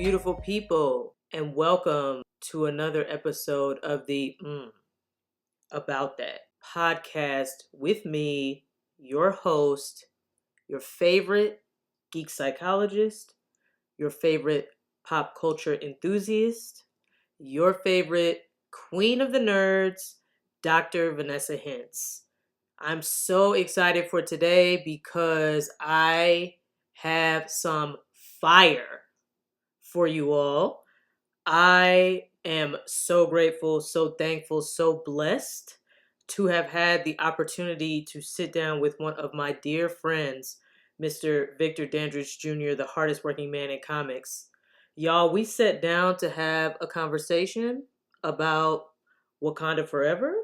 beautiful people, and welcome to another episode of the About That podcast with me, your host, your favorite geek psychologist, your favorite pop culture enthusiast, your favorite queen of the nerds, Dr. Vanessa Hintz. I'm so excited for today because I have some fire for you all. I am so grateful, so thankful, so blessed to have had the opportunity to sit down with one of my dear friends, Mr. Victor Dandridge Jr., the hardest working man in comics. Y'all, we sat down to have a conversation about Wakanda Forever,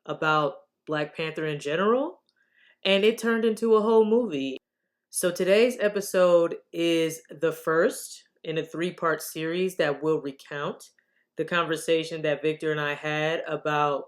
about Black Panther in general, and it turned into a whole movie. So today's episode is the first in a three-part series that will recount the conversation that Victor and I had about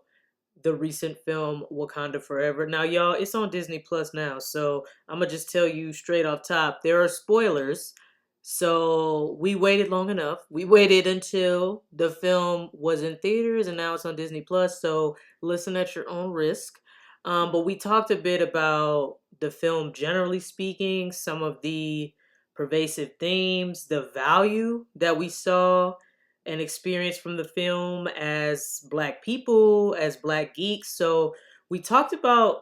the recent film Wakanda Forever. Now, y'all, it's on Disney Plus now, so I'm going to just tell you straight off top, there are spoilers. So we waited long enough. We waited until the film was in theaters and now it's on Disney Plus, so listen at your own risk. But we talked a bit about the film generally speaking, some of the pervasive themes, the value that we saw and experienced from the film as Black people, as Black geeks. So we talked about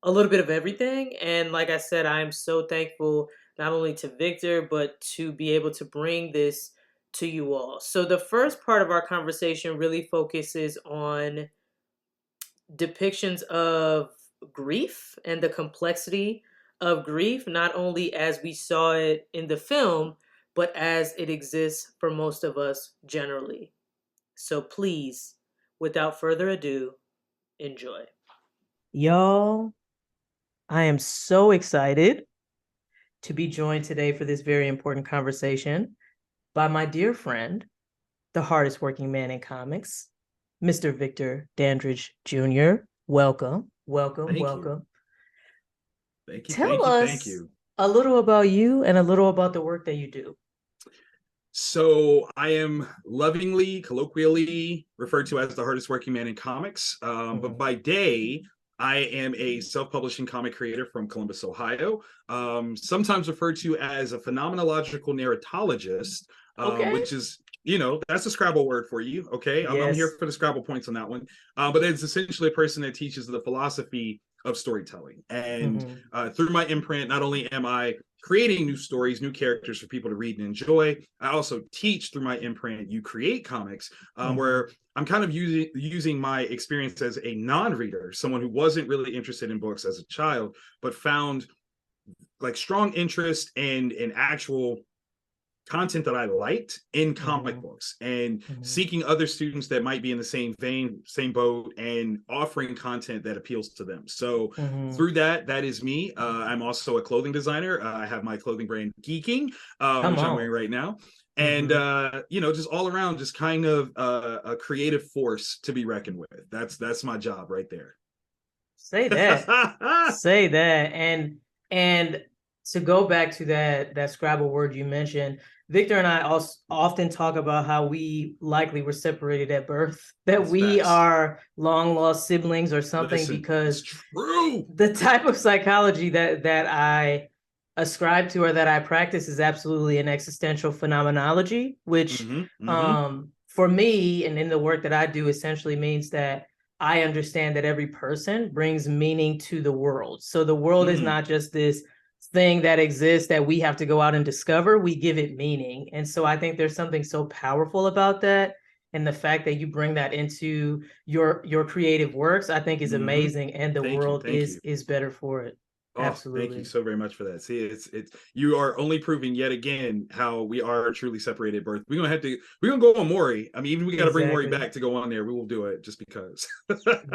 a little bit of everything. And like I said, I am so thankful not only to Victor, but to be able to bring this to you all. So the first part of our conversation really focuses on depictions of grief and the complexity of grief, not only as we saw it in the film, but as it exists for most of us generally. So please, without further ado, enjoy. Y'all, I am so excited to be joined today for this very important conversation by my dear friend, the hardest working man in comics, Mr. Victor Dandridge Jr. Welcome, welcome, welcome. Tell us a little about you and a little about the work that you do. So I am lovingly, colloquially referred to as the hardest working man in comics. But by day, I am a self-publishing comic creator from Columbus, Ohio. Sometimes referred to as a phenomenological narratologist, which is, that's a Scrabble word for you. Okay. Yes. I'm here for the Scrabble points on that one. But it's essentially a person that teaches the philosophy of storytelling. And through my imprint, not only am I creating new stories, new characters for people to read and enjoy, I also teach through my imprint, You Create Comics, where I'm kind of using my experience as a non-reader, someone who wasn't really interested in books as a child, but found like strong interest and in actual content that I liked in comic books, and seeking other students that might be in the same vein, same boat, and offering content that appeals to them. So through that is me. I'm also a clothing designer. I have my clothing brand Geeking, which I'm wearing right now. And, just all around, just kind of a creative force to be reckoned with. That's my job right there. Say that. Say that. And to go back to that Scrabble word you mentioned, Victor and I also often talk about how we likely were separated at birth, that that's we facts. Are long lost siblings or something. Because it's true. The type of psychology that I ascribe to or that I practice is absolutely an existential phenomenology, which for me and in the work that I do essentially means that I understand that every person brings meaning to the world. So the world is not just this thing that exists that we have to go out and discover. We give it meaning. And so I think there's something so powerful about that. And the fact that you bring that into your creative works, I think is amazing. And the world is better for it. Oh, absolutely. Thank you so very much for that. See, it's you are only proving yet again how we are truly separated at birth. We're gonna go on Maury. I mean, even we got to bring Maury back to go on there. We will do it just because.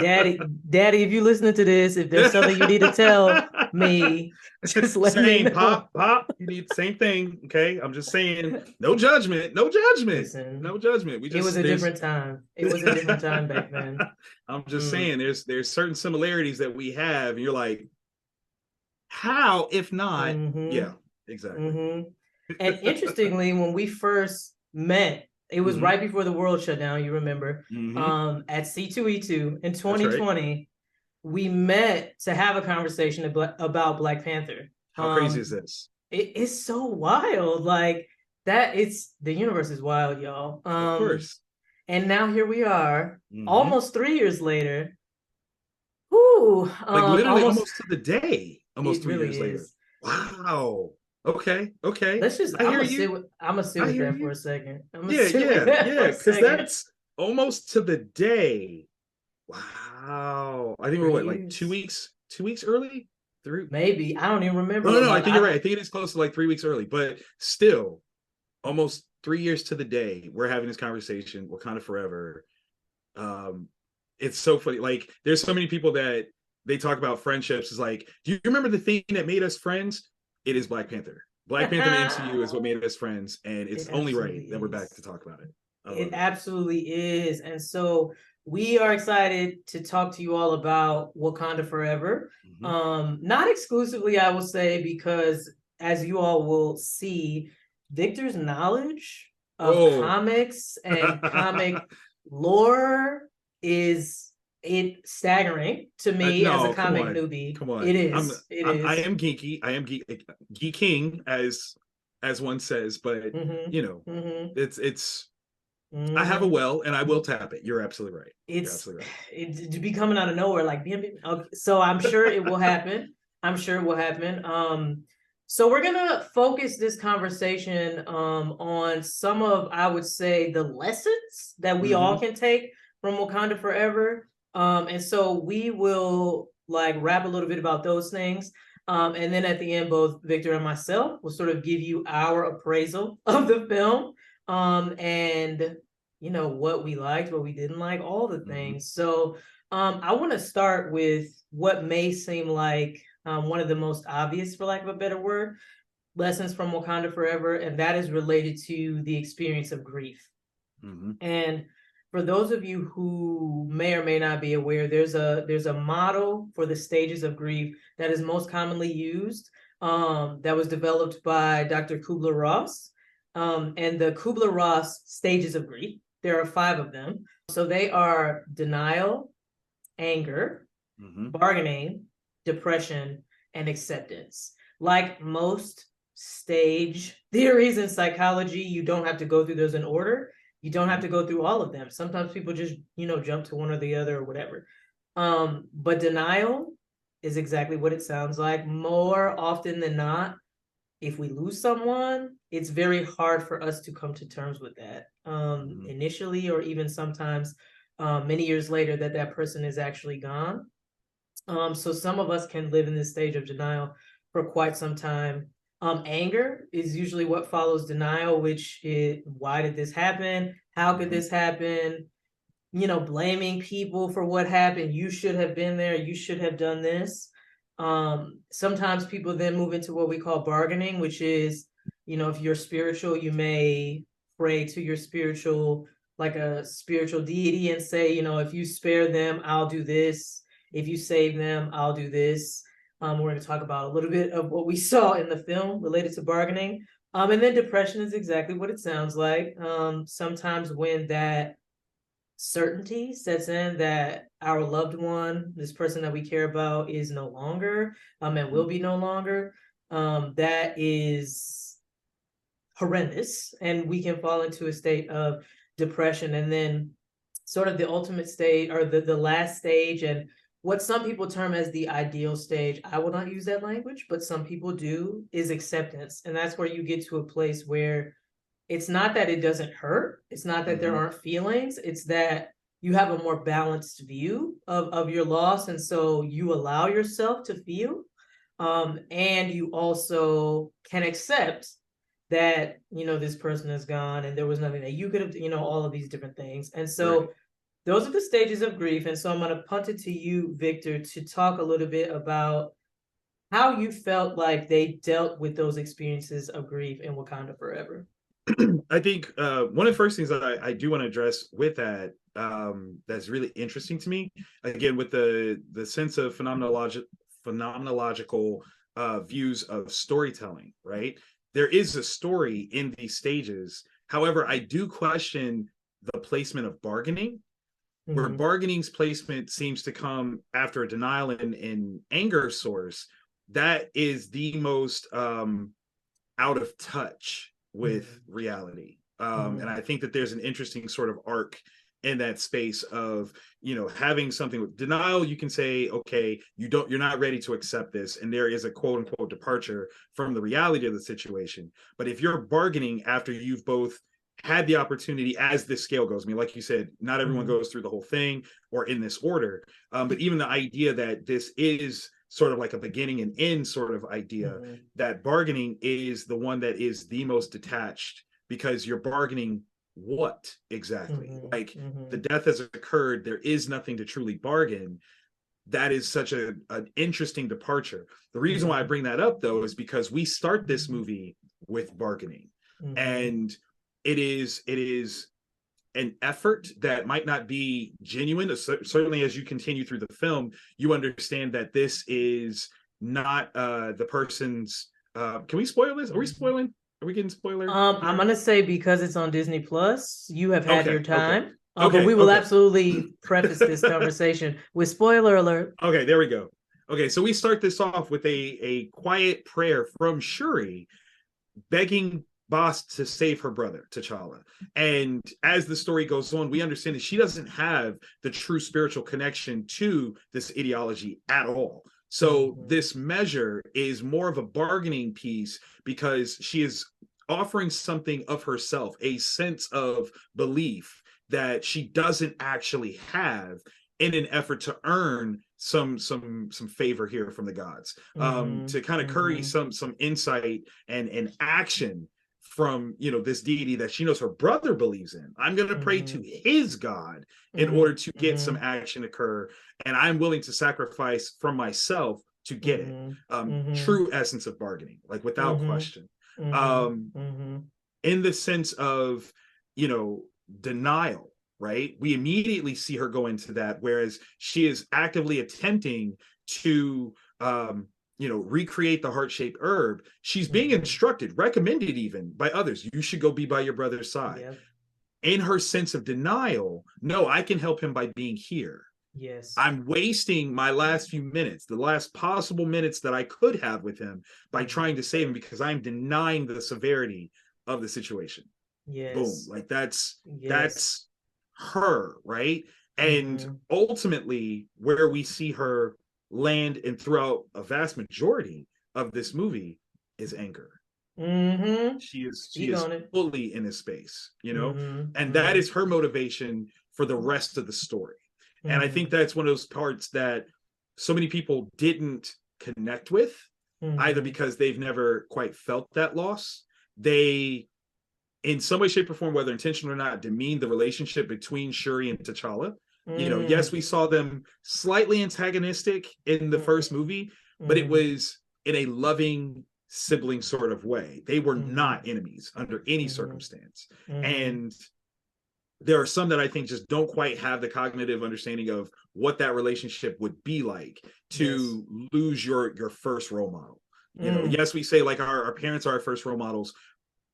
Daddy, if you're listening to this, if there's something you need to tell me, just let me know. Pop, you need the same thing. Okay, I'm just saying, no judgment. Listen, no judgment. It was a different time. It was a different time back then. I'm just saying, there's certain similarities that we have, and you're like, how, if not? Yeah, exactly. And interestingly, when we first met. It was Mm-hmm. right before the world shut down, you remember, Mm-hmm. at C2E2 in That's right. 2020. We met to have a conversation about Black Panther. How crazy is this? It is so wild. Like that, it's the universe is wild, y'all. Of course. And now here we are, Mm-hmm. almost 3 years later. Whoo, Like literally almost. almost to the day, almost It 3 years really later. is. Wow. Okay. Okay. Let's just. I hear you. I'm gonna sit I with hear that for you. a second. I'm gonna Yeah, sit with yeah, that for yeah. a Because second. that's almost to the day. Wow. I think we're three what, like two years, weeks, 2 weeks early? Three. maybe. I don't even remember No, no, what no. I month. think you're right. I think it is close to like 3 weeks early, but still, almost 3 years to the day, we're having this conversation. Wakanda Forever. Um, it's so funny. Like, there's so many people that they talk about friendships. Is like, do you remember the thing that made us friends? It is Black Panther. Black Panther and the MCU is what made us friends, and it's It only right absolutely that we're back to is. talk about it. I It love it. absolutely is. And so we are excited to talk to you all about Wakanda Forever. Mm-hmm. Not exclusively, I will say, because as you all will see, Victor's knowledge of Oh, comics and comic lore is it staggering to me as a no, come comic on, newbie. come It on. is. It I is. am geeky. I am geeking, as one says. But Mm-hmm. you know, Mm-hmm. it's. I have a Mm-hmm. well, and I will tap it. You're absolutely right. You're It's absolutely right. it to be coming out of nowhere like okay, so I'm sure it will happen. I'm sure it will happen. So we're gonna focus this conversation on some of, I would say, the lessons that we all Mm-hmm. can take from Wakanda Forever. And so we will like rap a little bit about those things. And then at the end, both Victor and myself will sort of give you our appraisal of the film. And what we liked, what we didn't like, all the Mm-hmm. things. So I want to start with what may seem like one of the most obvious, for lack of a better word, lessons from Wakanda Forever, and that is related to the experience of grief. Mm-hmm. And for those of you who may or may not be aware, there's a model for the stages of grief that is most commonly used, that was developed by Dr. Kubler-Ross. And the Kubler-Ross stages of grief, there are 5 of them. So they are denial, anger, Mm-hmm. bargaining, depression, and acceptance. Like most stage theories in psychology, you don't have to go through those in order. You don't have to go through all of them. Sometimes people just, jump to one or the other or whatever. But denial is exactly what it sounds like. More often than not, if we lose someone, it's very hard for us to come to terms with that Mm-hmm. initially, or even sometimes many years later that person is actually gone. So some of us can live in this stage of denial for quite some time. Anger is usually what follows denial, which is, why did this happen? How could Mm-hmm. this happen? Blaming people for what happened. You should have been there. You should have done this. Sometimes people then move into what we call bargaining, which is, if you're spiritual, you may pray to your spiritual, like a spiritual deity, and say, if you spare them, I'll do this. If you save them, I'll do this. We're going to talk about a little bit of what we saw in the film related to bargaining. And then depression is exactly what it sounds like. Sometimes when that certainty sets in that our loved one, this person that we care about, is no longer, and Mm-hmm. will be no longer, that is horrendous, and we can fall into a state of depression. And then sort of the ultimate stage, or the last stage, and what some people term as the ideal stage, I will not use that language, but some people do, is acceptance. And that's where you get to a place where it's not that it doesn't hurt. It's not that there Mm-hmm. aren't feelings. It's that you have a more balanced view of your loss. And so you allow yourself to feel. And you also can accept that, this person is gone and there was nothing that you could have, all of these different things. And so Right. those are the stages of grief. And so I'm going to punt it to you, Victor, to talk a little bit about how you felt like they dealt with those experiences of grief in Wakanda Forever. I think one of the first things that I do want to address with that, that's really interesting to me, again, with the sense of phenomenological views of storytelling, right? There is a story in these stages However, I do question the placement of bargaining, where Mm-hmm. bargaining's placement seems to come after a denial and anger source. That is the most out of touch with Mm-hmm. reality. Mm-hmm. And I think that there's an interesting sort of arc in that space of, having something with denial. You can say, okay, you're not ready to accept this, and there is a quote unquote departure from the reality of the situation. But if you're bargaining after you've both had the opportunity, as this scale goes, I mean, like you said, not everyone Mm-hmm. goes through the whole thing or in this order, but even the idea that this is sort of like a beginning and end sort of idea, Mm-hmm. that bargaining is the one that is the most detached, because you're bargaining what exactly? Mm-hmm. Like, the Mm-hmm. death has occurred, there is nothing to truly bargain. That is such an interesting departure. The reason why I Mm-hmm. bring that up, though, is because we start this movie with bargaining, Mm-hmm. and it is an effort that might not be genuine. Certainly, as you continue through the film, you understand that this is not the person's. Can we spoil this? Are we spoiling? Are we getting spoiler I'm here? gonna say because it's on Disney Plus, you have had your Okay, okay, time. But we okay, will okay, absolutely preface this conversation with spoiler alert. okay. There we go. Okay, so we start this off with a quiet prayer from Shuri, begging Boss to save her brother, T'Challa. And as the story goes on, we understand that she doesn't have the true spiritual connection to this ideology at all. So Mm-hmm. this measure is more of a bargaining piece, because she is offering something of herself, a sense of belief that she doesn't actually have, in an effort to earn some favor here from the gods, Mm-hmm. to kind of curry Mm-hmm. some insight and action from this deity that she knows her brother believes in. I'm going to pray to Mm-hmm. his god in order to get some action occur, and I'm willing to sacrifice from myself to get it. Mm-hmm. Mm-hmm. True essence of bargaining, like, without Mm-hmm. question. Mm-hmm. um Mm-hmm. in the sense of, you know denial, right? We immediately see her go into that, whereas she is actively attempting to recreate the heart-shaped herb. She's being Mm-hmm. instructed, recommended even by others, you should go be by your brother's side. Yep. In her sense of denial, no, I can help him by being here. Yes. I'm wasting my last few minutes, the last possible minutes that I could have with him, by Mm-hmm. trying to save him, because I'm denying the severity of the situation. Boom. Yes. Like, that's Yes. that's her, right? And Mm-hmm. ultimately, where we see her land, and throughout a vast majority of this movie, is anger. Mm-hmm. She Speak is on it. fully in a space, Mm-hmm. and that Mm-hmm. is her motivation for the rest of the story. And I think Mm-hmm. that's one of those parts that so many people didn't connect with, either Mm-hmm. because they've never quite felt that loss. They, in some way, shape, or form, whether intentional or not, demean the relationship between Shuri and T'Challa. Yes, we Mm-hmm. saw them slightly antagonistic in the first Mm-hmm. movie, but it Mm-hmm. was in a loving sibling sort of way. They were Mm-hmm. not enemies under any Mm-hmm. circumstance. Mm-hmm. And there are some that I think just don't quite have the cognitive understanding of what that relationship would be like, Yes. to lose your first role model. Mm. Yes, we say, like, our parents are our first role models,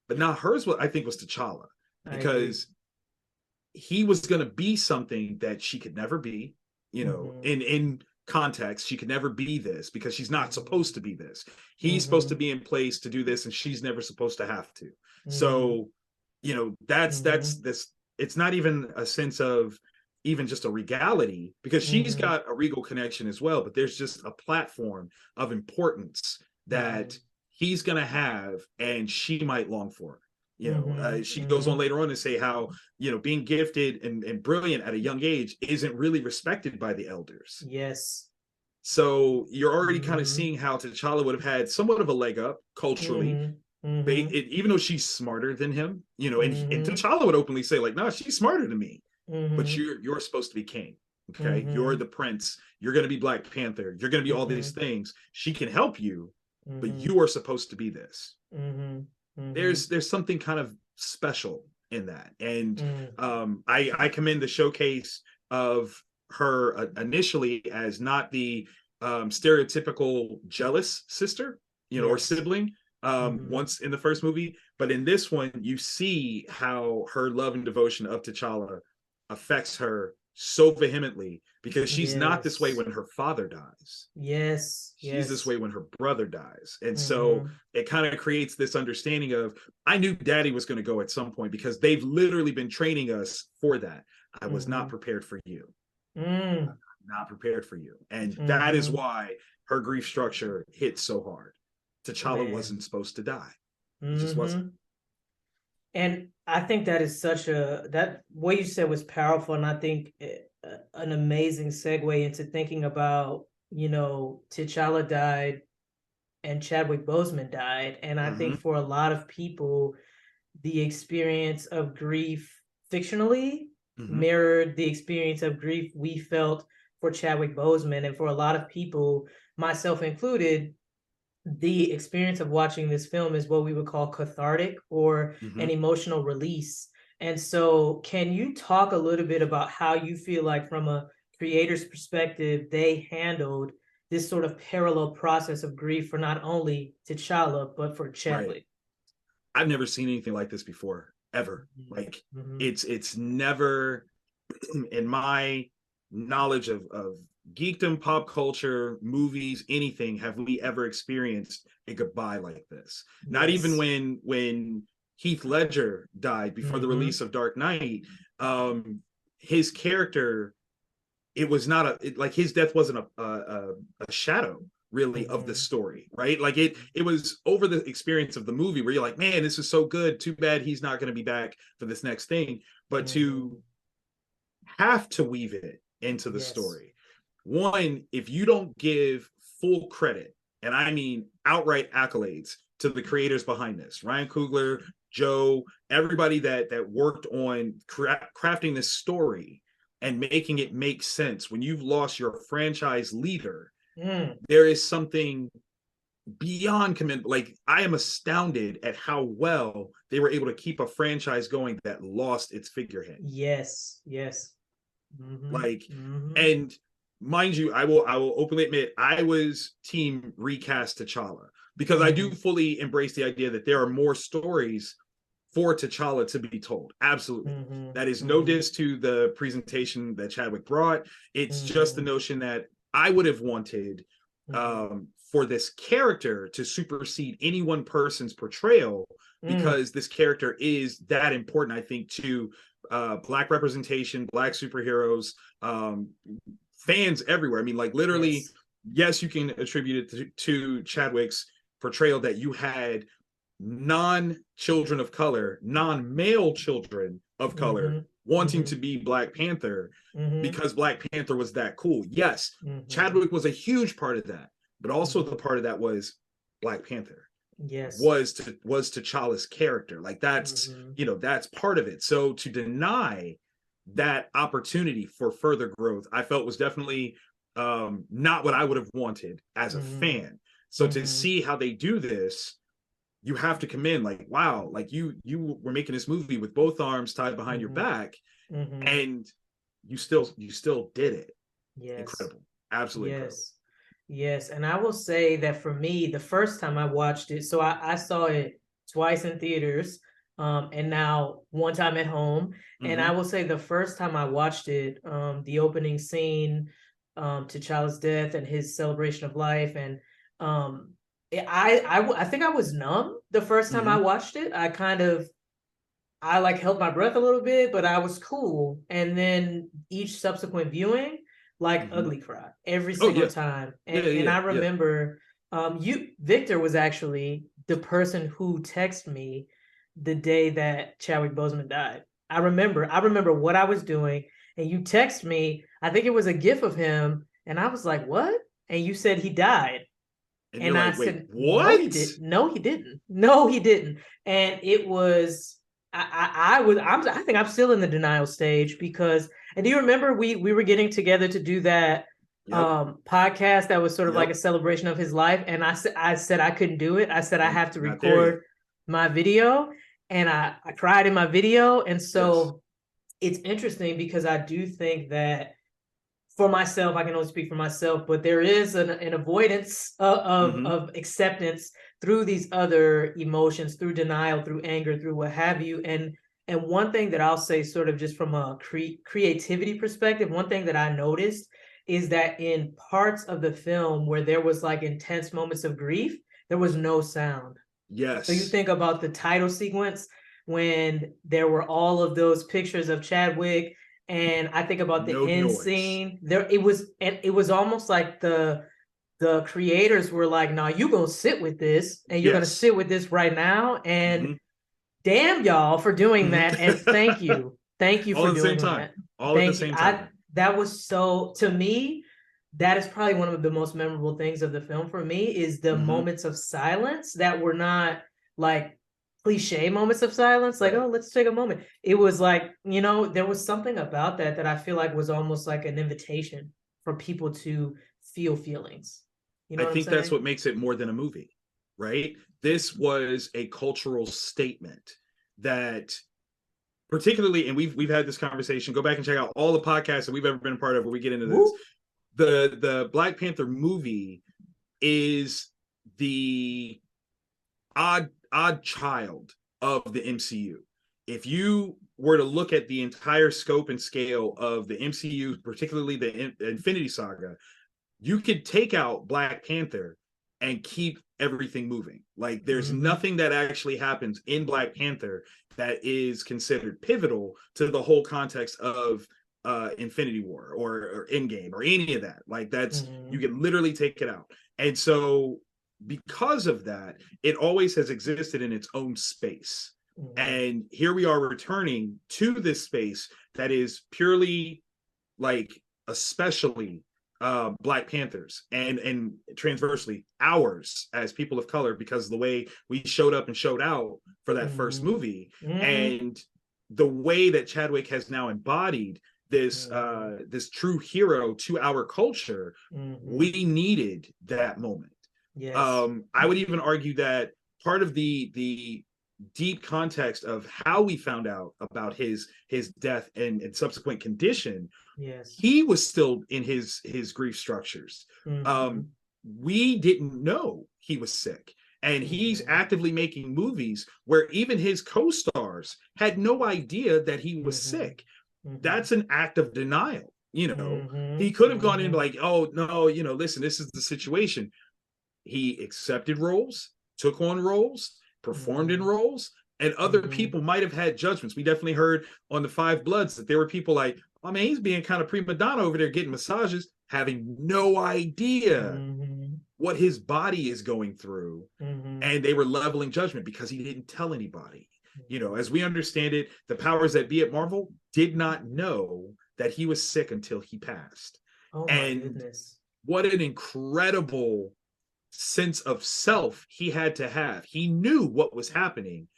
but now hers, what I think, was T'Challa, I agree. because he was going to be something that she could never be. Mm-hmm. In context, she could never be this, because she's not Mm-hmm. supposed to be this. He's supposed to Mm-hmm. be in place to do this, and she's never supposed to have to. Mm-hmm. So, that's Mm-hmm. this. It's not even a sense of even just a regality, because she's Mm-hmm. got a regal connection as well, but there's just a platform of importance Mm-hmm. that he's going to have, and she might long for. Mm-hmm. She goes on Mm-hmm. later on to say how, being gifted and brilliant at a young age isn't really respected by the elders. Yes. So you're already kind of Mm-hmm. seeing how T'Challa would have had somewhat of a leg up culturally, Mm-hmm. Mm-hmm. even though she's smarter than him. And Mm-hmm. T'Challa would openly say, like, no, she's smarter than me, but Mm-hmm. you're supposed to be king. Okay, you're Mm-hmm. the prince. You're going to be Black Panther. You're going to be all these Mm-hmm. things. She can help you, but Mm-hmm. you are supposed to be this. Mm-hmm. Mm-hmm. There's something kind of special in that. And Mm. I commend the showcase of her, initially, as not the stereotypical jealous sister, or Yes. sibling. once in the first movie, but in this one, you see how her love and devotion of T'Challa affects her so vehemently because she's not this way Yes. when her father dies. Yes. She's this Yes. way when her brother dies. And so Mm-hmm. it kind of creates this understanding of, I knew daddy was going to go at some point because they've literally been training us for that. I was not Mm-hmm. prepared for you. Mm. Not prepared for you. And that is Mm-hmm. why her grief structure hit so hard. T'Challa Man. wasn't supposed to die. He just wasn't. Mm-hmm. And I think that is that what you said was powerful, and I think an amazing segue into thinking about, T'Challa died and Chadwick Boseman died, and I think Mm-hmm. for a lot of people, the experience of grief fictionally Mm-hmm. mirrored the experience of grief we felt for Chadwick Boseman, and for a lot of people, myself included, the experience of watching this film is what we would call cathartic or Mm-hmm. an emotional release. And so, can you talk a little bit about how you feel like, from a creator's perspective, they handled this sort of parallel process of grief for not only T'Challa, but for Right. Chadwick? I've never seen anything like this before, ever. Like Mm-hmm. it's never in my knowledge of geekdom, pop culture, movies, anything, have we ever experienced a goodbye like this? Not even Yes. when Heath Ledger died before the Mm-hmm. release of Dark Knight, his character, it was not like his death wasn't a shadow really of the Mm-hmm. story, right? Like it was over the experience of the movie where you're like, man, this is so good, too bad he's not going to be back for this next thing. But Mm-hmm. to have to weave it into the Yes. story, one, if you don't give full credit, and I mean outright accolades, to the creators behind this, Ryan Coogler, Joe, everybody that worked on crafting this story and making it make sense. When you've lost your franchise leader, Mm. there is something beyond commendable. Like, I am astounded at how well they were able to keep a franchise going that lost its figurehead. Yes. Yes. Mm-hmm. Like, Mm-hmm. and mind you, I will openly admit I was team recast T'Challa because I do Mm-hmm. fully embrace the idea that there are more stories for T'Challa to be told. Absolutely. Mm-hmm. That is no Mm-hmm. diss to the presentation that Chadwick brought. It's just the Mm-hmm. notion that I would have wanted, Mm-hmm. for this character to supersede any one person's portrayal, Mm. because this character is that important, I think, to Black representation, Black superheroes, um, fans everywhere. I mean, like, literally, Yes. yes, you can attribute it to Chadwick's portrayal that you had non-children of color, non-male children of color Mm-hmm. wanting Mm-hmm. to be Black Panther Mm-hmm. because Black Panther was that cool. Yes, Mm-hmm. Chadwick was a huge part of that, but also Mm-hmm. the part of that was Black Panther Yes. was T'Challa's character. Like, that's, Mm-hmm. that's part of it. So to deny that opportunity for further growth, I felt was definitely not what I would have wanted as a Mm-hmm. fan. So to Mm-hmm. see how they do this, you have to commend, like, wow, like you were making this movie with both arms tied behind your Mm-hmm. back, Mm-hmm. and you still did it. Yes. Incredible. Absolutely incredible. Yes. Yes. And I will say that for me, the first time I watched it, so I saw it twice in theaters, and now one time at home. And I Mm-hmm. will say the first time I watched it, the opening scene, T'Challa's death and his celebration of life, and I think I was numb the first time I Mm-hmm. watched it. I like held my breath a little bit, but I was cool. And then each subsequent viewing, like Mm-hmm. ugly cry every Oh single yeah. time. Yeah, And yeah, I yeah. remember Victor was actually the person who texted me the day that Chadwick Boseman died. I remember what I was doing, and you text me, I think it was a gif of him, and I was like, "What?" And you said he died. And you're And I like, wait, said, "No, he what? did. No, he didn't. No, he didn't." And it was, I think I'm still in the denial stage because. And do you remember we were getting together to do that Yep. podcast that was sort of like a Yep. celebration of his life? And I said I couldn't do it. I said I Nope, have to not there yet. record my video, and I cried in my video. And Yes. so it's interesting because I do think that for myself, I can only speak for myself, but there is an avoidance of acceptance through these other emotions, through denial, through anger, through what have you. And one thing that I'll say, sort of just from a creativity perspective, one thing that I noticed is that in parts of the film where there was like intense moments of grief, there was no sound. So you Yes. think about the title sequence when there were all of those pictures of Chadwick, and I think about the No end noise. scene. It was almost like the creators were like, "Nah, you gonna sit with this, and you're gonna Yes. sit with this right now." And Hmm. damn y'all for doing that, and thank you All for at the same doing time. that. All at the Thank you. same I time. That was so, to me, that is probably one of the most memorable things of the film for me, is the Hmm. moments of silence that were not like cliche moments of silence, like, Right. oh, let's take a moment. It was like, there was something about that I feel like was almost like an invitation for people to feel feelings. You know I what I'm think that's saying? what makes it more than a movie, right? This was a cultural statement that particularly, and we've had this conversation. Go back and check out all the podcasts that we've ever been a part of where we get into this. Woo. The Black Panther movie is the odd child of the MCU. If you were to look at the entire scope and scale of the MCU, particularly the Infinity Saga, you could take out Black Panther and keep everything moving. Like there's Mm-hmm. nothing that actually happens in Black Panther that is considered pivotal to the whole context of Infinity War or Endgame or any of that. Like that's you Mm-hmm. can literally take it out. And so because of that, it always has existed in its own space. Mm-hmm. And here we are returning to this space that is purely like especially Black Panthers and transversely ours as people of color because of the way we showed up and showed out for that first Mm-hmm. movie Mm-hmm. and the way that Chadwick has now embodied this Mm-hmm. this true hero to our culture. Mm-hmm. We needed that moment. Yes. I would even argue that part of the deep context of how we found out about his death and subsequent condition, Yes. he was still in his grief structures. Mm-hmm. Um, we didn't know he was sick. And he's Mm-hmm. actively making movies where even his co-stars had no idea that he was Mm-hmm. sick. Mm-hmm. That's an act of denial. He Mm-hmm. could have gone in Mm-hmm. like, oh no, listen, this is the situation. He accepted roles, took on roles, performed in Mm-hmm. roles, and other Mm-hmm. people might have had judgments. We definitely heard on the Five Bloods that there were people like, I mean, he's being kind of prima donna over there getting massages, having no idea Mm-hmm. what his body is going through. Mm-hmm. And they were leveling judgment because he didn't tell anybody. Mm-hmm. As we understand it, the powers that be at Marvel did not know that he was sick until he passed. Oh my And goodness. what an incredible sense of self he had to have. He knew what was happening,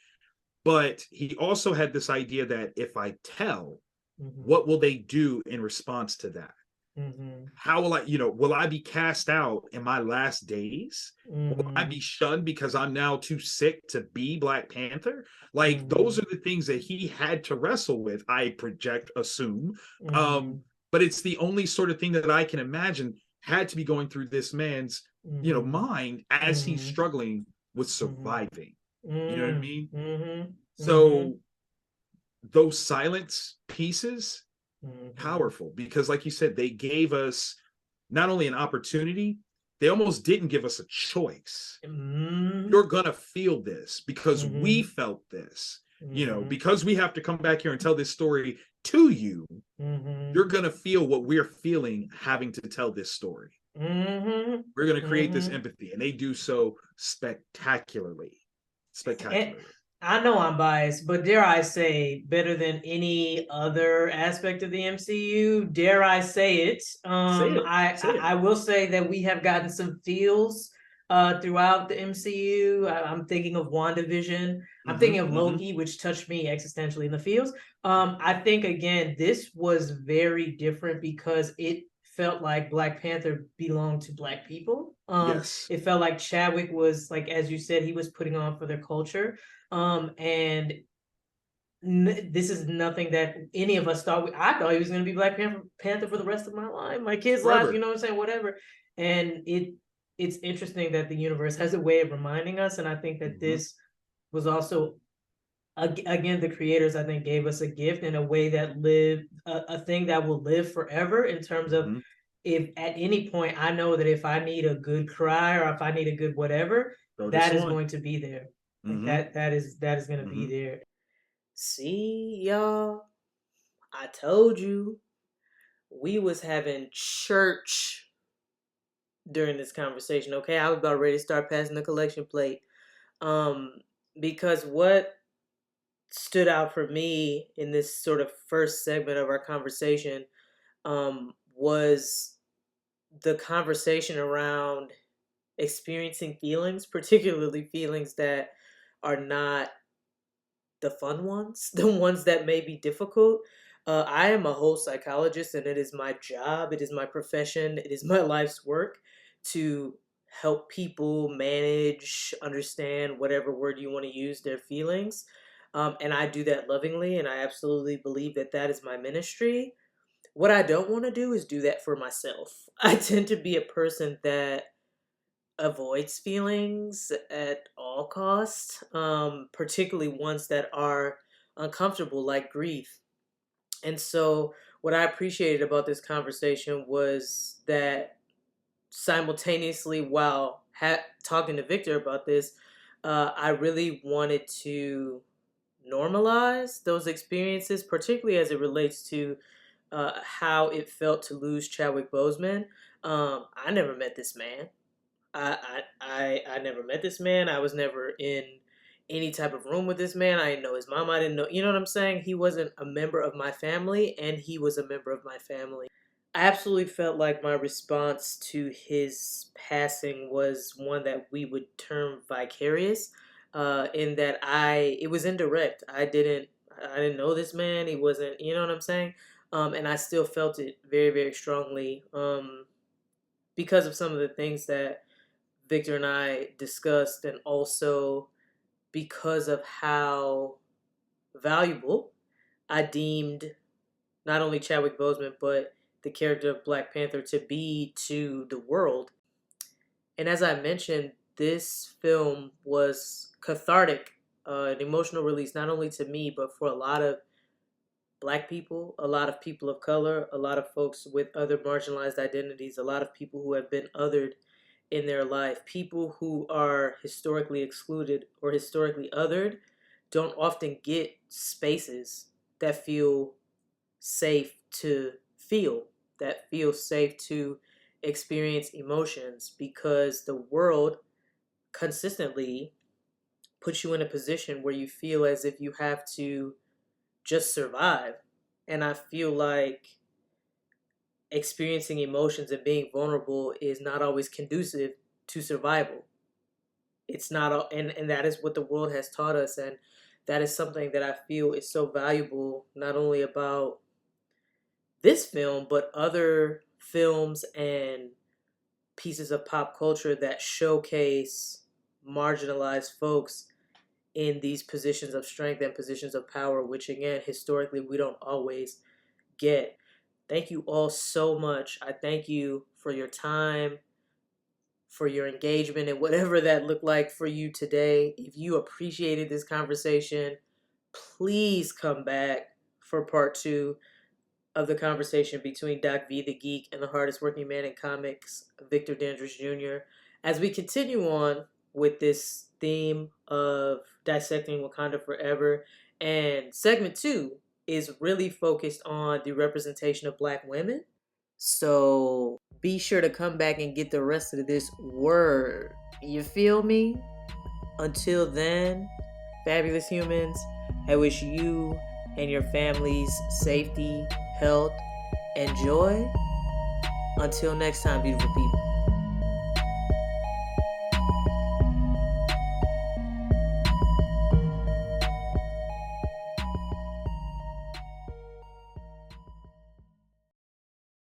but he also had this idea that if I tell, Mm-hmm. what will they do in response to that? Mm-hmm. How will will I be cast out in my last days? Will I Mm-hmm. be shunned because I'm now too sick to be Black Panther? Like Mm-hmm. those are the things that he had to wrestle with, I project, assume. Mm-hmm. Um, but it's the only sort of thing that I can imagine had to be going through this man's, Mm-hmm. mind as he's Mm-hmm. struggling with Mm-hmm. surviving. You know what I Mm-hmm. mean? Mm-hmm. Mm-hmm. So those silence pieces, Mm-hmm. powerful because like you said, they gave us not only an opportunity, they almost didn't give us a choice. Mm-hmm. You're gonna feel this because we Mm-hmm. felt this. Mm-hmm. Because we have to come back here and tell this story to you, Mm-hmm. you're gonna feel what we're feeling having to tell this story. Mm-hmm. We're gonna create this Mm-hmm. empathy, and they do so spectacularly. And Spectacularly. I know I'm biased, but dare I say, better than any other aspect of the MCU, dare I say it? Say it. Say it. I will say that we have gotten some feels throughout the MCU. I'm thinking of WandaVision. I'm thinking Mm-hmm, of mm-hmm. Loki, which touched me existentially in the feels. I think again, this was very different because it felt like Black Panther belonged to Black people. Yes. It felt like Chadwick was, like as you said, he was putting on for their culture. And this is nothing that any of us thought. I thought he was going to be Black Panther for the rest of my life, my kids' lives. You Forever. know what I'm saying? Whatever. And it's interesting that the universe has a way of reminding us, and I think that Mm-hmm. this was also again the creators I think gave us a gift in a way that lived a thing that will live forever in terms of Mm-hmm. if at any point I know that if I need a good cry or if I need a good whatever, Go this that is one. going to be there. Like Mm-hmm. that is going to be Mm-hmm. there. See, y'all, I told you we was having church during this conversation. Okay, I was about ready to start passing the collection plate. Um, because what stood out for me in this sort of first segment of our conversation was the conversation around experiencing feelings, particularly feelings that are not the fun ones, the ones that may be difficult. I am a whole psychologist, and it is my job, it is my profession, it is my life's work to help people manage, understand whatever word you want to use, their feelings. And I do that lovingly, and I absolutely believe that that is my ministry. What I don't want to do is do that for myself. I tend to be a person that avoids feelings at all costs, particularly ones that are uncomfortable, like grief. And so, what I appreciated about this conversation was that simultaneously, while talking to Victor about this, I really wanted to normalize those experiences, particularly as it relates to how it felt to lose Chadwick Boseman. I never met this man. I never met this man. I was never in any type of room with this man. I didn't know his mom. I didn't know, you know what I'm saying? He wasn't a member of my family, and he was a member of my family. I absolutely felt like my response to his passing was one that we would term vicarious, in that it was indirect. I didn't know this man. He wasn't, you know what I'm saying? And I still felt it very, very strongly, because of some of the things that Victor and I discussed, and also because of how valuable I deemed not only Chadwick Boseman, but the character of Black Panther to be to the world. And as I mentioned, this film was cathartic, an emotional release, not only to me, but for a lot of Black people, a lot of people of color, a lot of folks with other marginalized identities, a lot of people who have been othered in their life. People who are historically excluded or historically othered don't often get spaces that feel safe to feel, that feel safe to experience emotions, because the world consistently puts you in a position where you feel as if you have to just survive. And I feel like experiencing emotions and being vulnerable is not always conducive to survival. It's not, and that is what the world has taught us, and that is something that I feel is so valuable, not only about this film, but other films and pieces of pop culture that showcase marginalized folks in these positions of strength and positions of power, which again, historically, we don't always get. Thank you all so much. I thank you for your time, for your engagement, and whatever that looked like for you today. If you appreciated this conversation, please come back for part two of the conversation between Doc V the Geek and the hardest working man in comics, Victor Dandridge Jr., as we continue on with this theme of dissecting Wakanda Forever. And segment two is really focused on the representation of Black women. So be sure to come back and get the rest of this word. You feel me? Until then, fabulous humans, I wish you and your families safety, health, and joy. Until next time, beautiful people.